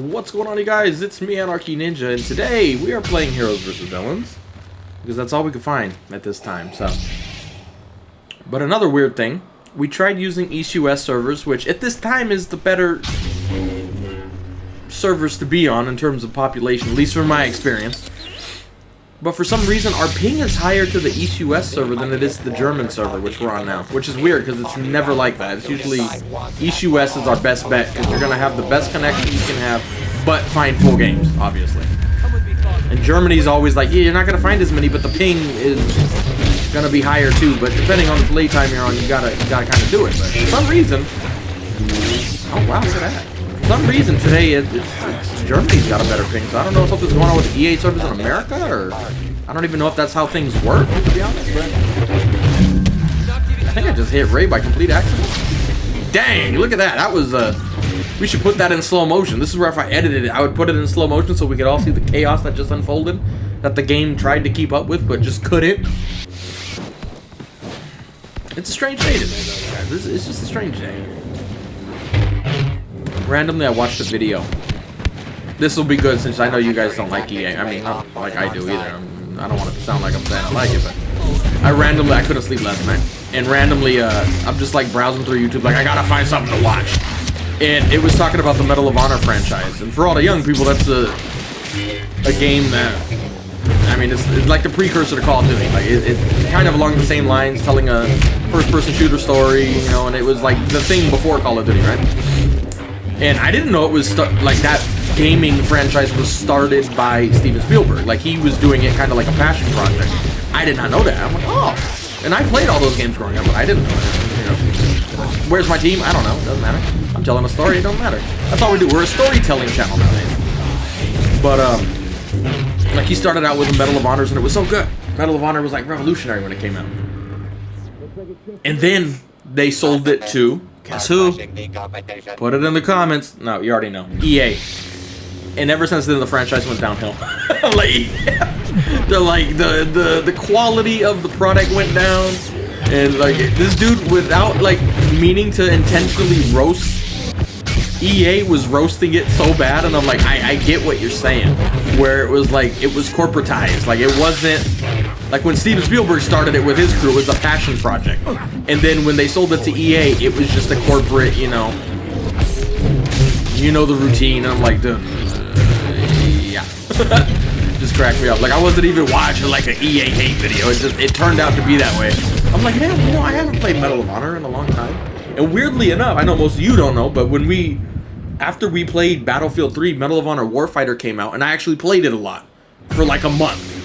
What's going on, you guys? It's me, AnarchYxNinja, and today we are playing Heroes vs. Villains because that's all we could find at this time. But another weird thing, we tried using ECUS servers, which at this time is the better servers to be on in terms of population, at least from my experience. But for some reason, our ping is higher to the ECUS server than it is to the German server, which we're on now. Which is weird, because it's never like that. It's usually ECUS is our best bet, because you're going to have the best connection you can have, but find full games, obviously. And Germany's always like, yeah, you're not going to find as many, but the ping is going to be higher too. But depending on the playtime you're on, you gotta kind of do it. But for some reason... Oh, wow, look at that. For some reason today, Germany's got a better ping, so I don't know if something's going on with the EA servers in America, or I don't even know if that's how things work, to be honest, but I think I just hit Ray by complete accident. Dang, look at that. That was, we should put that in slow motion. This is where if I edited it, I would put it in slow motion so we could all see the chaos that just unfolded, that the game tried to keep up with, but just couldn't. It's a strange day today, though, guys. It's just a strange day. Randomly, I watched a video. This will be good since I know you guys don't like EA. I mean, not like I do either. I don't want it to sound like I'm saying I like it, but I couldn't sleep last night. And randomly, I'm just like browsing through YouTube, like I gotta find something to watch. And it was talking about the Medal of Honor franchise. And for all the young people, that's a game that, I mean, it's like the precursor to Call of Duty. Like it's kind of along the same lines, telling a first-person shooter story, you know, and it was like the thing before Call of Duty, right? And I didn't know it was like that gaming franchise was started by Steven Spielberg. Like he was doing it kind of like a passion project. I did not know that. I'm like, oh. And I played all those games growing up, but I didn't know that. You know, where's my team? I don't know. It doesn't matter. I'm telling a story. It don't matter. That's all we do. We're a storytelling channel nowadays. But like he started out with the Medal of Honors, and it was so good. Medal of Honor was like revolutionary when it came out. And then they sold it to, guess who? Put it in the comments. No, you already know. EA. And ever since then, the franchise went downhill. Like, the quality of the product went down, and like this dude, without like meaning to intentionally roast, EA was roasting it so bad, and I'm like, I get what you're saying, where it was like it was corporatized, like it wasn't like when Steven Spielberg started it with his crew, it was a passion project, and then when they sold it to EA, it was just a corporate, you know the routine. And I'm like, dude. Just cracked me up. Like I wasn't even watching like an EA hate video. It turned out to be that way. I'm like, man, you know, I haven't played Medal of Honor in a long time. And weirdly enough, I know most of you don't know, but after we played Battlefield 3, Medal of Honor Warfighter came out, and I actually played it a lot for like a month.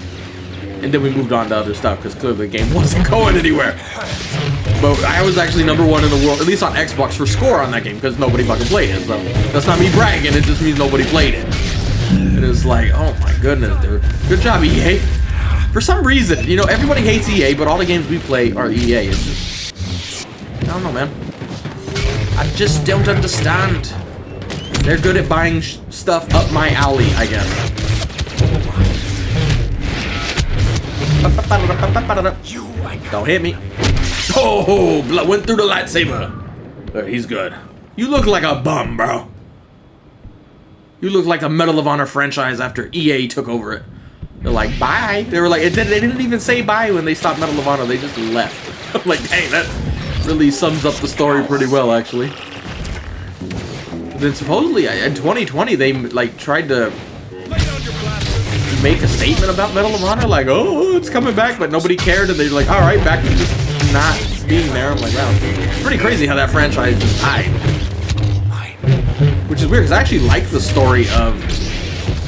And then we moved on to other stuff because clearly the game wasn't going anywhere. But I was actually #1 in the world, at least on Xbox, for score on that game because nobody fucking played it. So that's not me bragging. It just means nobody played it. And it's like, oh my goodness, dude. Good job, EA. For some reason, you know, everybody hates EA, but all the games we play are EA. It's just, I don't know, man. I just don't understand. They're good at buying stuff up my alley, I guess. Don't hit me. Oh, blood went through the lightsaber. There, he's good. You look like a bum, bro. You look like a Medal of Honor franchise after EA took over it. They're like, bye. They were like, they didn't even say bye when they stopped Medal of Honor. They just left. I'm like, dang, that really sums up the story pretty well, actually. But then supposedly in 2020 they like tried to make a statement about Medal of Honor, like, oh, it's coming back, but nobody cared, and they're like, all right, back to just not being there. I'm like, wow, it's pretty crazy how that franchise just died. Which is weird, because I actually like the story of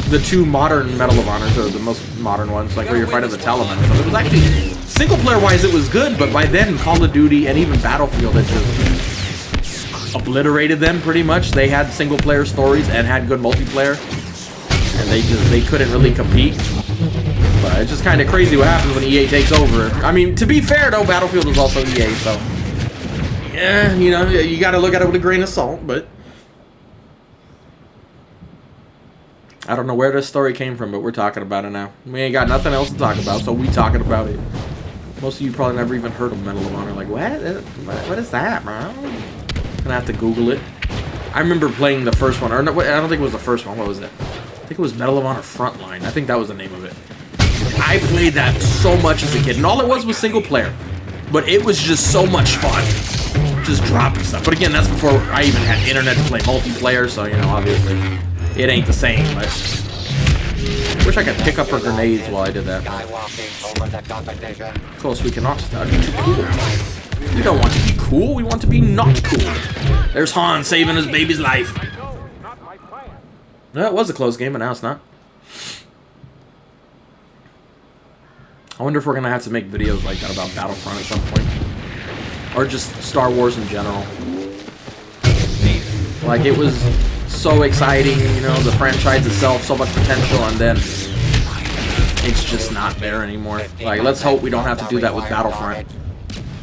the two modern Medal of Honors, or the most modern ones, like where you're fighting the Taliban. So it was actually, single player wise, it was good, but by then, Call of Duty and even Battlefield had just obliterated them pretty much. They had single player stories and had good multiplayer, and they couldn't really compete. But it's just kind of crazy what happens when EA takes over. I mean, to be fair though, Battlefield was also EA, so yeah, you know, you got to look at it with a grain of salt, but. I don't know where this story came from, but we're talking about it now. We ain't got nothing else to talk about, so we talking about it. Most of you probably never even heard of Medal of Honor. Like, what is that, bro? I'm gonna have to Google it. I remember playing the first one, or no, I don't think it was the first one. What was it? I think it was Medal of Honor Frontline. I think that was the name of it. I played that so much as a kid, and all it was single player. But it was just so much fun, just dropping stuff. But again, that's before I even had internet to play multiplayer, so, you know, obviously, it ain't the same, but... Wish I could pick up her grenades while I did that. Of course, we cannot start. Too cool. We don't want to be cool, we want to be not cool. There's Han saving his baby's life. No, it was a close game, but now it's not. I wonder if we're gonna have to make videos like that about Battlefront at some point. Or just Star Wars in general. Like, it was so exciting, you know, the franchise itself, so much potential, and then it's just not there anymore. Like, let's hope we don't have to do that with Battlefront.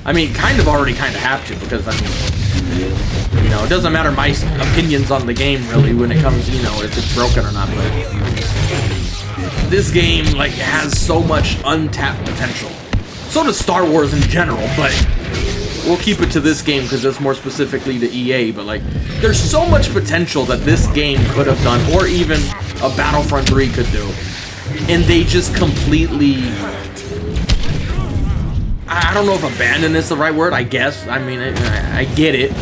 I mean, kind of have to, because, I mean, you know, it doesn't matter my opinions on the game, really, when it comes, you know, if it's broken or not, but... This game, like, has so much untapped potential. So does Star Wars in general, but we'll keep it to this game because it's more specifically to EA, but, like, there's so much potential that this game could have done, or even a Battlefront 3 could do. And they just completely... I don't know if abandon is the right word, I guess. I mean, I get it.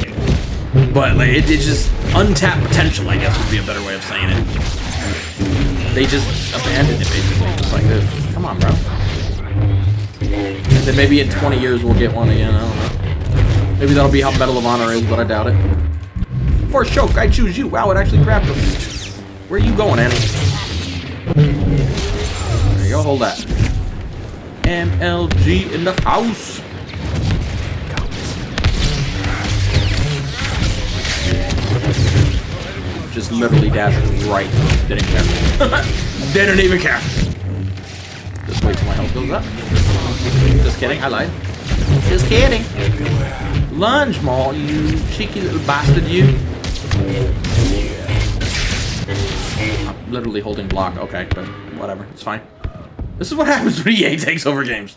But, like, it's just untapped potential, I guess, would be a better way of saying it. They just abandoned it, basically, just like this. Come on, bro. And then maybe in 20 years we'll get one again, I don't know. Maybe that'll be how Medal of Honor is, but I doubt it. For choke, I choose you. Wow, it actually grabbed him. Where are you going, Annie? There you go, hold that. MLG in the house. Just literally dashed right through. Didn't care. Didn't even care. Just wait till my health goes up. Just kidding, I lied. Just kidding. Lunge, Maul, you cheeky little bastard, you. I'm literally holding block. Okay, but whatever, it's fine. This is what happens when EA takes over games.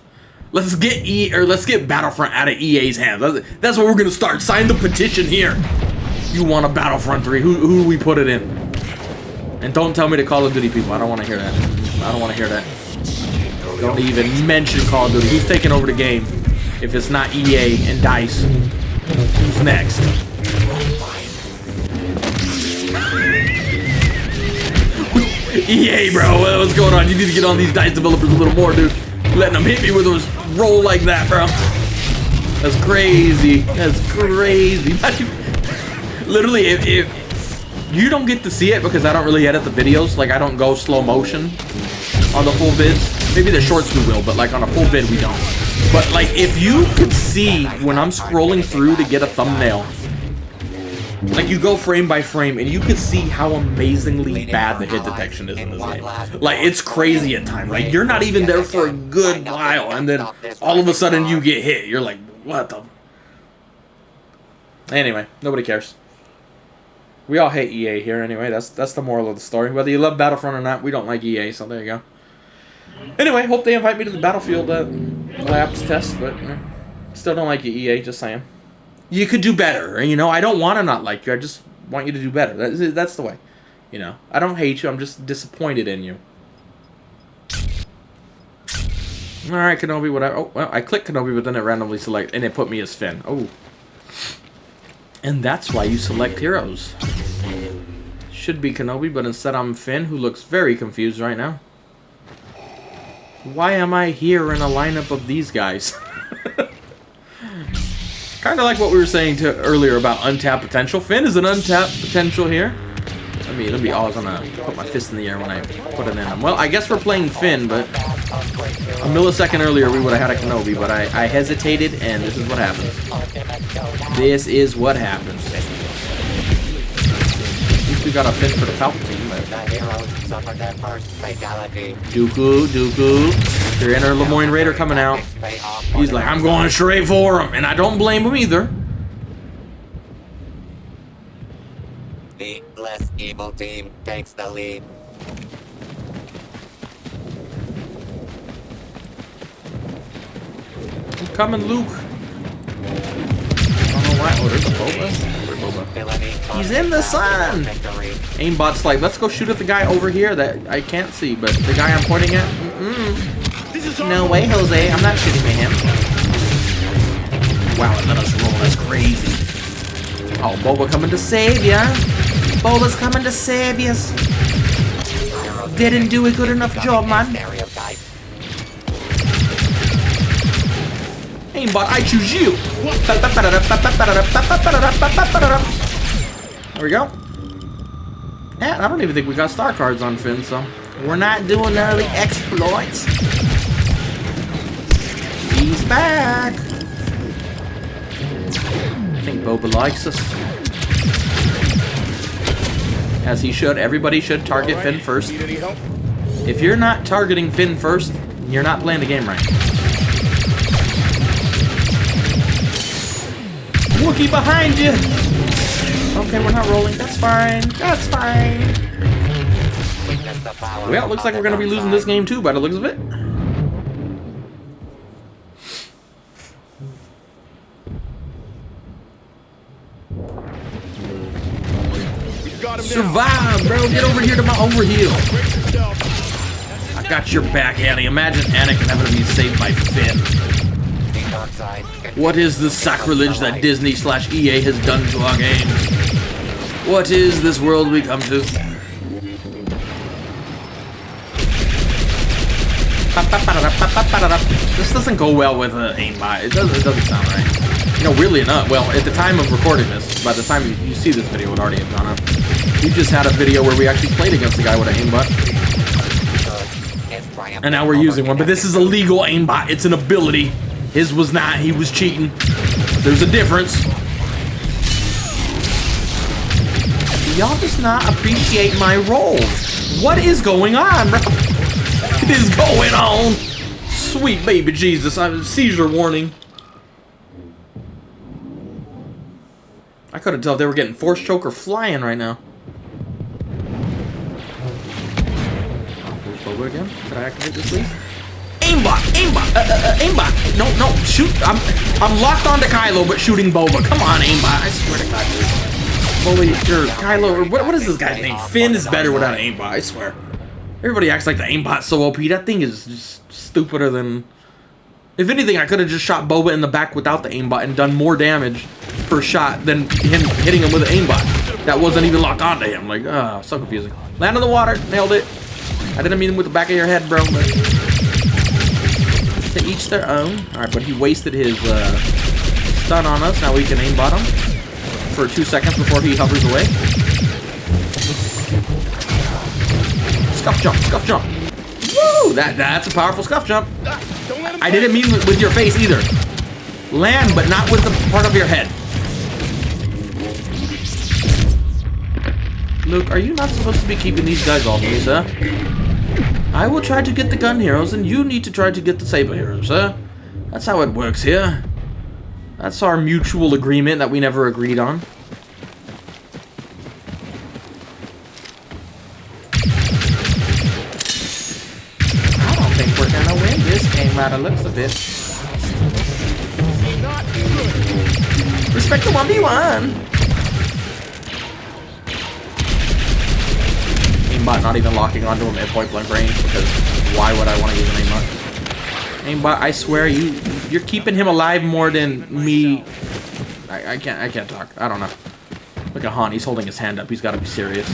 Let's get Battlefront out of EA's hands. That's what we're gonna start. Sign the petition here. You want a Battlefront 3? Who do we put it in? And don't tell me to Call of Duty people. I don't want to hear that. I don't want to hear that. Don't even mention Call of Duty. Who's taking over the game? If it's not EA and DICE, who's next? EA, bro, what's going on? You need to get on these DICE developers a little more, dude. Letting them hit me with those roll like that, bro. That's crazy. That's crazy. Literally, if you don't get to see it because I don't really edit the videos, like I don't go slow motion on the full vids. Maybe the shorts we will, but like on a full vid we don't. But like if you could see when I'm scrolling through to get a thumbnail, like you go frame by frame and you could see how amazingly bad the hit detection is in this game. Like it's crazy at times. Like you're not even there for a good while and then all of a sudden you get hit. You're like, what the... Anyway, nobody cares. We all hate EA here anyway. That's the moral of the story. Whether you love Battlefront or not, we don't like EA, so there you go. Anyway, hope they invite me to the Battlefield labs test, but still don't like you, EA, just saying. You could do better, you know? I don't want to not like you. I just want you to do better. That's the way. You know? I don't hate you. I'm just disappointed in you. Alright, Kenobi, whatever. Oh, well, I clicked Kenobi, but then it randomly selected, and it put me as Finn. Oh. And that's why you select heroes. Should be Kenobi, but instead I'm Finn, who looks very confused right now. Why am I here in a lineup of these guys? Kind of like what we were saying earlier about untapped potential. Finn is an untapped potential here. Let me always gonna put my fist in the air when I put it in. Well, I guess we're playing Finn, but a millisecond earlier we would have had a Kenobi, but I hesitated, and this is what happens. This is what happens. At least we got a Finn for the Palpatine, but... Dooku. Your inner Lemoyne Raider coming out. He's like, I'm going straight for him, and I don't blame him either. The less evil team takes the lead. I'm coming, Luke. I don't know why. Oh, there's a boat. Boba. He's in the sun! Aimbot's like, let's go shoot at the guy over here that I can't see, but the guy I'm pointing at, no way, Jose, I'm not shooting at him. Wow, it let us roll, that's crazy. Oh, Boba coming to save ya. Boba's coming to save us. Didn't do a good enough job, man. Aimbot, I choose you. There we go. Yeah, I don't even think we got star cards on Finn, so we're not doing none of the exploits. He's back. I think Boba likes us. As he should. Everybody should target Finn first. If you're not targeting Finn first, you're not playing the game right. Wookiee behind you! Okay, we're not rolling. That's fine. That's fine. Well, it looks like we're going to be losing this game too by the looks of it. Survive, bro. Get over here to my overheal. I got your back, Annie. Imagine Anakin having to be saved by Finn. What is the sacrilege that Disney/EA has done to our games? What is this world we come to? This doesn't go well with aimbot. It doesn't sound right. You know, weirdly enough, well, at the time of recording this, by the time you see this video, it would already have gone up. We just had a video where we actually played against a guy with an aimbot. And now we're using one, but this is a legal aimbot. It's an ability. His was not. He was cheating. There's a difference. Y'all just not appreciate my roles. What is going on, bro? What is going on? Sweet baby Jesus. Seizure warning. I couldn't tell if they were getting force choke or flying right now. There's Boba again. Can I activate this, please? Aimbot! Aimbot! Aimbot! No, shoot! I'm locked onto Kylo, but shooting Boba. Come on, aimbot! I swear to God, Boba, or Kylo, or what is this guy's name? Finn is better without an aimbot. I swear. Everybody acts like the aimbot's so OP. That thing is just stupider than. If anything, I could have just shot Boba in the back without the aimbot and done more damage per shot than him hitting him with an aimbot. That wasn't even locked onto him. Like, so confusing. Land on the water, nailed it. I didn't mean with the back of your head, bro. But to each their own. Alright, but he wasted his stun on us. Now we can aimbot him for 2 seconds before he hovers away. Scuff jump, scuff jump. Woo! That's a powerful scuff jump. I didn't mean with your face either. Land, but not with the part of your head. Luke, are you not supposed to be keeping these guys off me, sir? I will try to get the gun heroes, and you need to try to get the saber heroes, sir. That's how it works here. That's our mutual agreement that we never agreed on. I don't think we're gonna win this game by the looks of it. Respect the 1v1. Aimbot not even locking onto him at point blank range, because why would I want to use an aimbot? Aimbot, I swear you're keeping him alive more than me. I can't talk. I don't know. Look at Han, he's holding his hand up. He's got to be serious.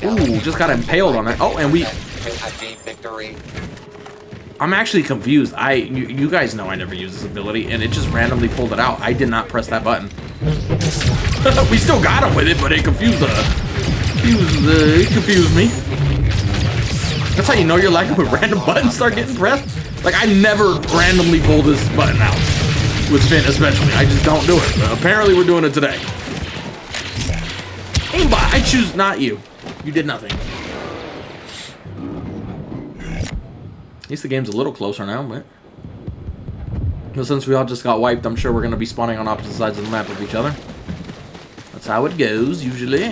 Ooh, just got impaled on it. Oh, and we. I'm actually confused. You guys know I never use this ability, and it just randomly pulled it out. I did not press that button. We still got him with it, but it confused me. That's how you know you're lagging when random buttons start getting pressed. Like, I never randomly pull this button out. With Finn especially. I just don't do it. But apparently we're doing it today. Aimbot, I choose not you. You did nothing. At least the game's a little closer now, but... Well, since we all just got wiped, I'm sure we're going to be spawning on opposite sides of the map with each other. That's how it goes, usually.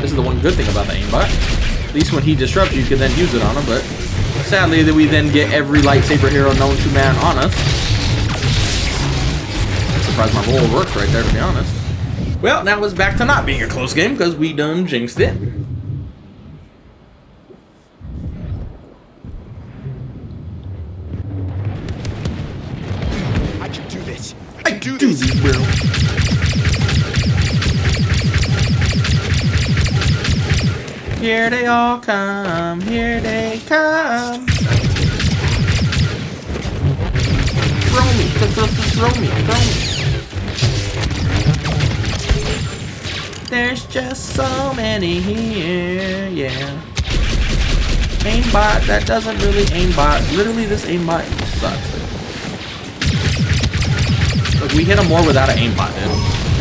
This is the one good thing about the aimbot. At least when he disrupts you can then use it on him, but sadly that we then get every lightsaber hero known to man on us. I'm surprised my roll worked right there, to be honest. Well, now it's back to not being a close game because we done jinxed it. I can do this. I can do this, bro. Here they all come, here they come. Throw me, throw me, throw me. There's just so many here, yeah. Aimbot, that doesn't really aimbot. Literally, this aimbot sucks. Look, we hit him more without an aimbot, dude.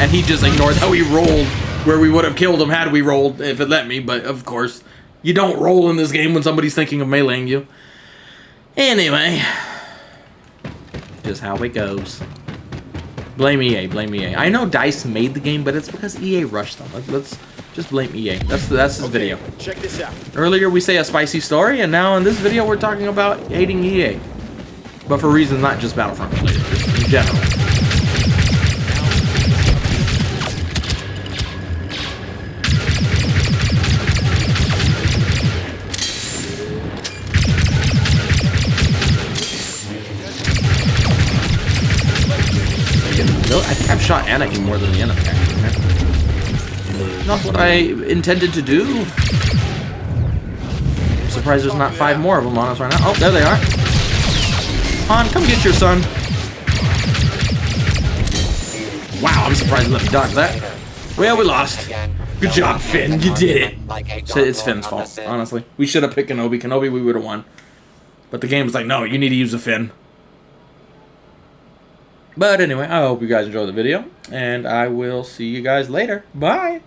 And he just ignores how he rolled. Where we would have killed him had we rolled, if it let me, but of course, you don't roll in this game when somebody's thinking of meleeing you. Anyway, just how it goes. Blame EA, blame EA. I know DICE made the game, but it's because EA rushed them. Let's just blame EA. That's his video. Check this out. Earlier we say a spicy story, and now in this video we're talking about hating EA. But for reasons not just Battlefront related, just in general. I think I've shot Anakin more than the enemy, actually. Not what I intended to do. I'm surprised there's not 5 more of them on us right now. Oh, there they are. Han, come get your son. Wow, I'm surprised you let me dodge that. Well, we lost. Good job, Finn. You did it. So it's Finn's fault, honestly. We should have picked Kenobi. Kenobi, we would have won. But the game was like, no, you need to use a Finn. But anyway, I hope you guys enjoyed the video, and I will see you guys later. Bye!